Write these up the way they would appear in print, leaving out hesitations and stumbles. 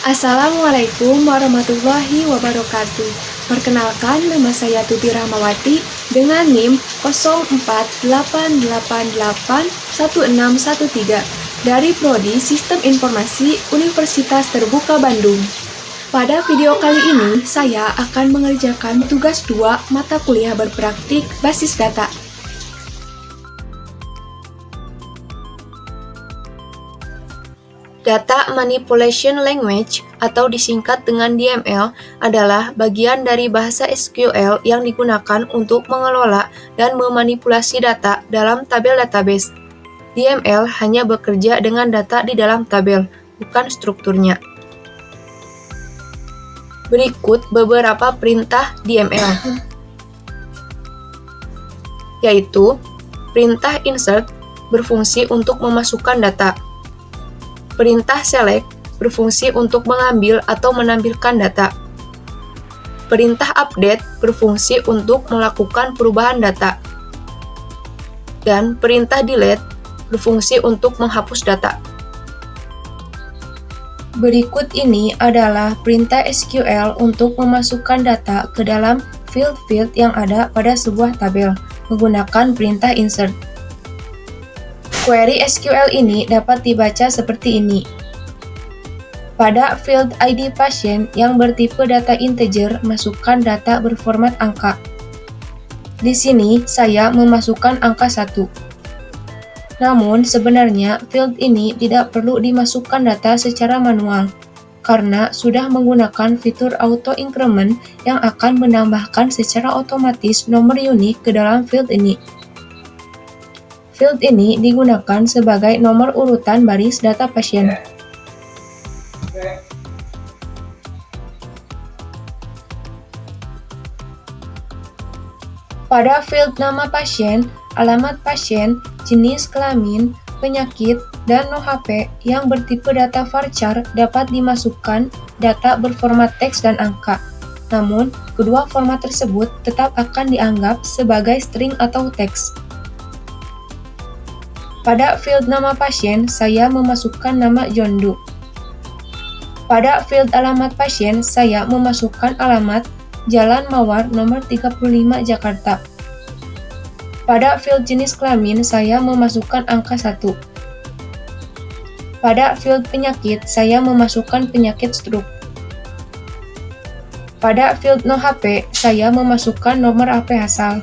Assalamualaikum warahmatullahi wabarakatuh. Perkenalkan, nama saya Tuti Rahmawati dengan NIM 0488811613 dari Prodi Sistem Informasi Universitas Terbuka Bandung. Pada video kali ini, saya akan mengerjakan tugas 2 mata kuliah berpraktik basis data. Data Manipulation Language atau disingkat dengan DML adalah bagian dari bahasa SQL yang digunakan untuk mengelola dan memanipulasi data dalam tabel database. DML hanya bekerja dengan data di dalam tabel, bukan strukturnya. Berikut beberapa perintah DML, yaitu perintah insert berfungsi untuk memasukkan data. Perintah select berfungsi untuk mengambil atau menampilkan data. Perintah update berfungsi untuk melakukan perubahan data. Dan perintah delete berfungsi untuk menghapus data. Berikut ini adalah perintah SQL untuk memasukkan data ke dalam field-field yang ada pada sebuah tabel menggunakan perintah insert. Query SQL ini dapat dibaca seperti ini. Pada field ID pasien yang bertipe data integer, masukkan data berformat angka. Di sini, saya memasukkan angka 1. Namun, sebenarnya field ini tidak perlu dimasukkan data secara manual, karena sudah menggunakan fitur auto increment yang akan menambahkan secara otomatis nomor unik ke dalam field ini. Field ini digunakan sebagai nomor urutan baris data pasien. Pada field nama pasien, alamat pasien, jenis kelamin, penyakit, dan NoHP yang bertipe data varchar dapat dimasukkan data berformat teks dan angka. Namun, kedua format tersebut tetap akan dianggap sebagai string atau teks. Pada field nama pasien, saya memasukkan nama John Doe. Pada field alamat pasien, saya memasukkan alamat Jalan Mawar nomor 35 Jakarta. Pada field jenis kelamin, saya memasukkan angka 1. Pada field penyakit, saya memasukkan penyakit stroke. Pada field NoHP, saya memasukkan nomor HP asal.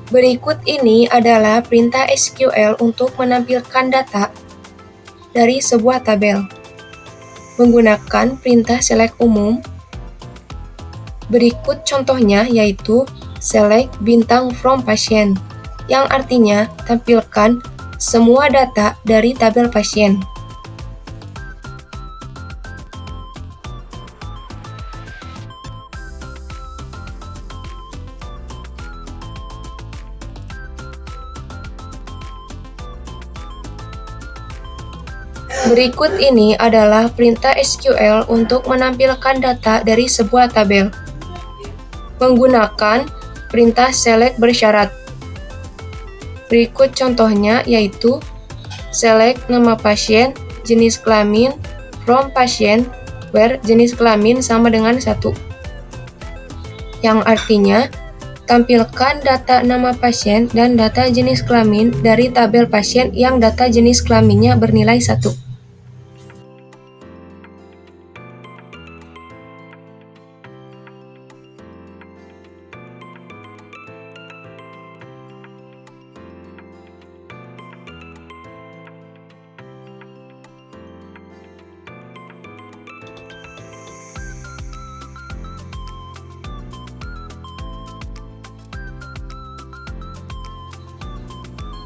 Berikut ini adalah perintah SQL untuk menampilkan data dari sebuah tabel menggunakan perintah select umum. Berikut contohnya yaitu select bintang from pasien, yang artinya tampilkan semua data dari tabel pasien. Berikut ini adalah perintah SQL untuk menampilkan data dari sebuah tabel. Menggunakan perintah select bersyarat. Berikut contohnya yaitu select nama pasien, jenis kelamin, from pasien, where jenis kelamin sama dengan 1. Yang artinya, tampilkan data nama pasien dan data jenis kelamin dari tabel pasien yang data jenis kelaminnya bernilai 1.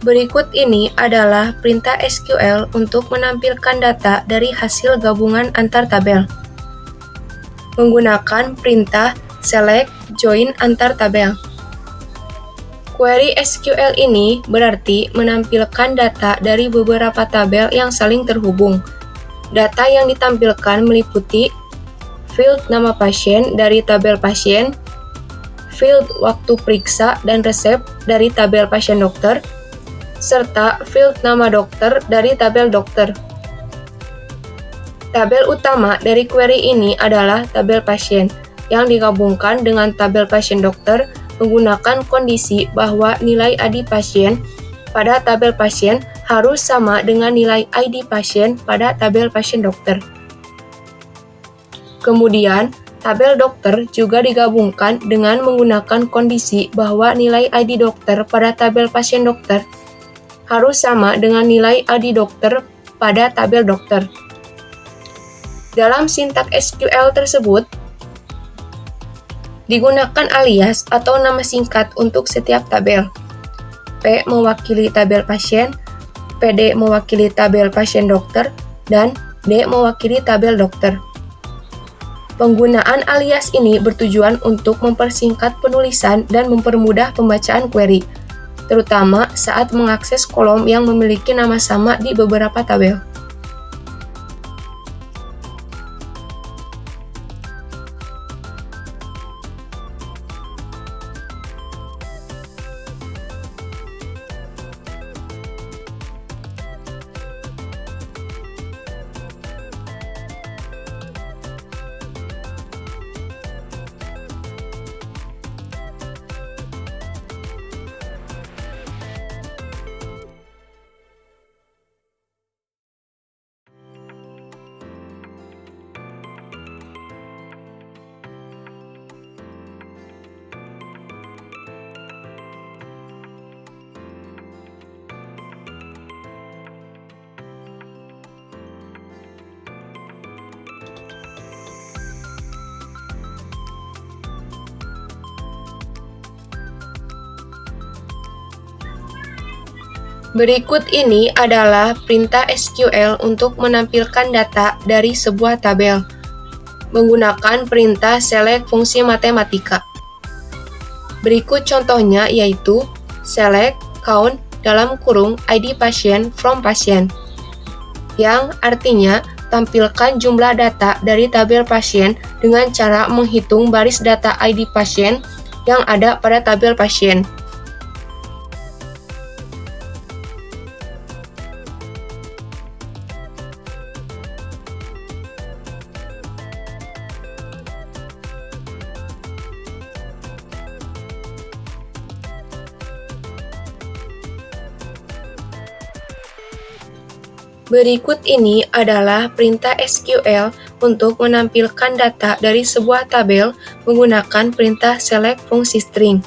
Berikut ini adalah perintah SQL untuk menampilkan data dari hasil gabungan antar tabel. Menggunakan perintah select join antar tabel. Query SQL ini berarti menampilkan data dari beberapa tabel yang saling terhubung. Data yang ditampilkan meliputi field nama pasien dari tabel pasien, field waktu periksa dan resep dari tabel pasien dokter, serta field nama dokter dari tabel dokter. Tabel utama dari query ini adalah tabel pasien, yang digabungkan dengan tabel pasien dokter menggunakan kondisi bahwa nilai ID pasien pada tabel pasien harus sama dengan nilai ID pasien pada tabel pasien dokter. Kemudian, tabel dokter juga digabungkan dengan menggunakan kondisi bahwa nilai ID dokter pada tabel pasien dokter harus sama dengan nilai ID dokter pada tabel dokter. Dalam sintak SQL tersebut, digunakan alias atau nama singkat untuk setiap tabel. P mewakili tabel pasien, PD mewakili tabel pasien dokter, dan D mewakili tabel dokter. Penggunaan alias ini bertujuan untuk mempersingkat penulisan dan mempermudah pembacaan query, terutama saat mengakses kolom yang memiliki nama sama di beberapa tabel. Berikut ini adalah perintah SQL untuk menampilkan data dari sebuah tabel menggunakan perintah select fungsi matematika. Berikut contohnya yaitu select count dalam kurung ID pasien from pasien, yang artinya tampilkan jumlah data dari tabel pasien dengan cara menghitung baris data ID pasien yang ada pada tabel pasien. Berikut ini adalah perintah SQL untuk menampilkan data dari sebuah tabel menggunakan perintah select fungsi string.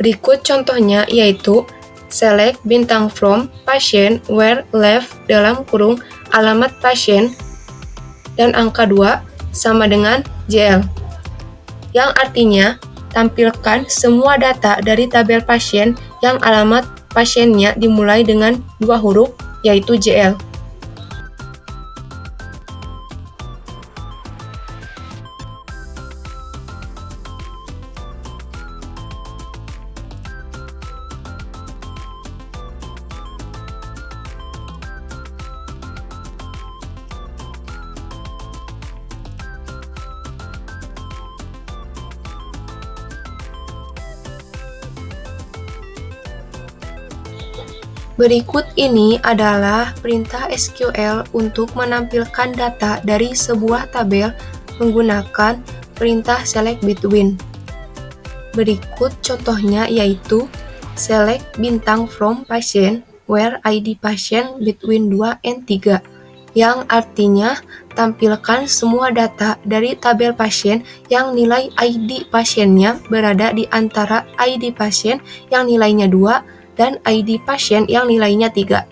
Berikut contohnya yaitu select bintang from pasien where left dalam kurung alamat pasien dan angka 2 sama dengan JL, yang artinya tampilkan semua data dari tabel pasien yang alamat pasiennya dimulai dengan 2 huruf yaitu JL. Berikut ini adalah perintah SQL untuk menampilkan data dari sebuah tabel menggunakan perintah select between. Berikut contohnya yaitu select bintang from patient where ID patient between 2 and 3, yang artinya tampilkan semua data dari tabel pasien yang nilai ID pasiennya berada di antara ID pasien yang nilainya 2 dan ID pasien yang nilainya 3.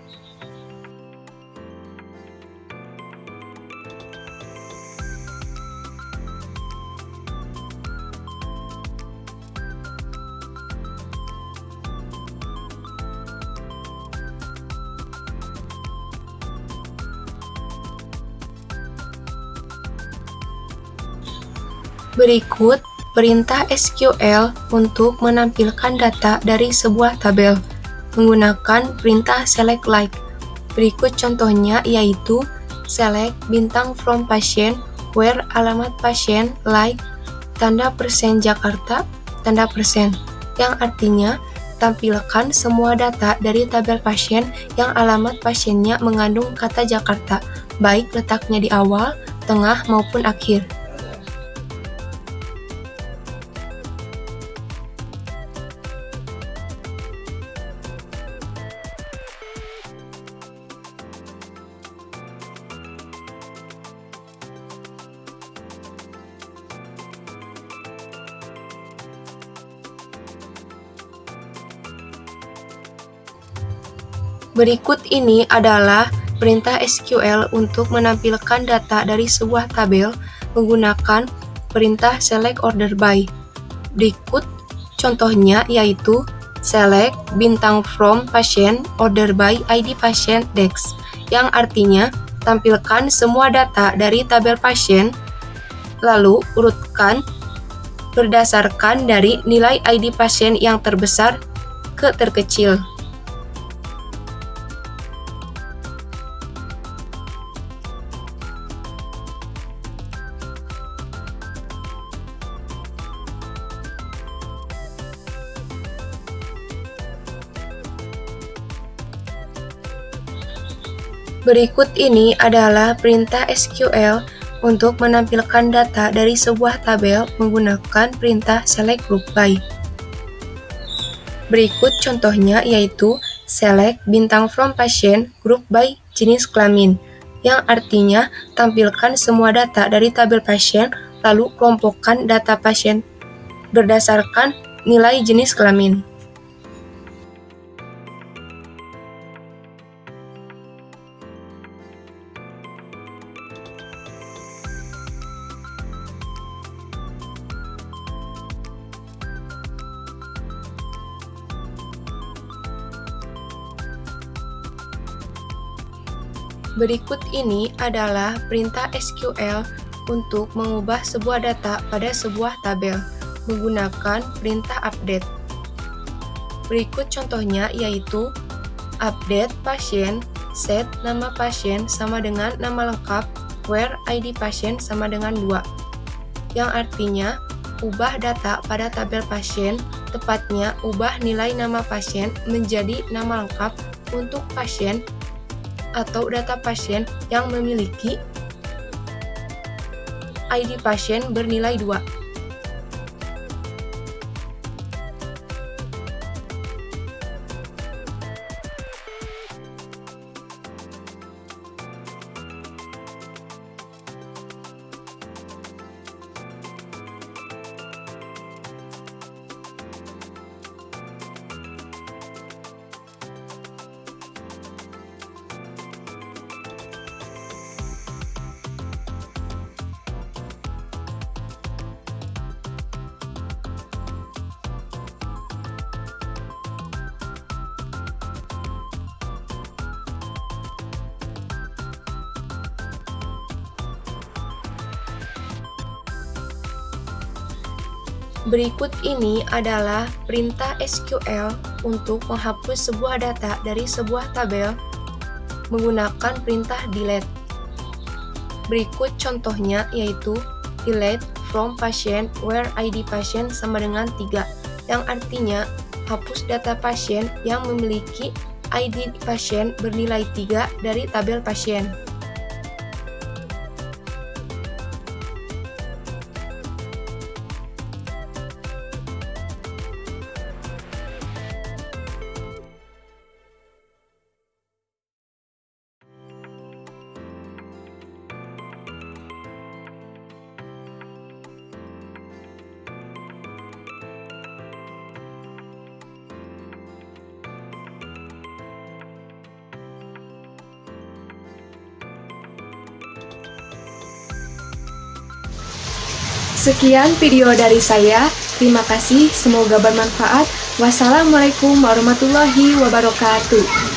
Berikut perintah SQL untuk menampilkan data dari sebuah tabel menggunakan perintah select like. Berikut contohnya yaitu select bintang from patient where alamat pasien like tanda persen Jakarta tanda persen, yang artinya tampilkan semua data dari tabel pasien yang alamat pasiennya mengandung kata Jakarta, baik letaknya di awal, tengah, maupun akhir. Berikut ini adalah perintah SQL untuk menampilkan data dari sebuah tabel menggunakan perintah select order by. Berikut contohnya yaitu select bintang from patient order by ID patient dex, yang artinya tampilkan semua data dari tabel pasien, lalu urutkan berdasarkan dari nilai ID pasien yang terbesar ke terkecil. Berikut ini adalah perintah SQL untuk menampilkan data dari sebuah tabel menggunakan perintah select group by. Berikut contohnya yaitu select bintang from patient group by jenis kelamin, yang artinya tampilkan semua data dari tabel pasien lalu kelompokkan data pasien berdasarkan nilai jenis kelamin. Berikut ini adalah perintah SQL untuk mengubah sebuah data pada sebuah tabel menggunakan perintah update. Berikut contohnya yaitu update pasien, set nama pasien sama dengan nama lengkap, where ID pasien sama dengan 2, yang artinya ubah data pada tabel pasien, tepatnya ubah nilai nama pasien menjadi nama lengkap untuk pasien atau data pasien yang memiliki ID pasien bernilai 2. Berikut ini adalah perintah SQL untuk menghapus sebuah data dari sebuah tabel menggunakan perintah delete. Berikut contohnya yaitu delete from patient where ID pasien sama dengan 3, yang artinya hapus data pasien yang memiliki ID pasien bernilai 3 dari tabel pasien. Sekian video dari saya. Terima kasih, semoga bermanfaat. Wassalamualaikum warahmatullahi wabarakatuh.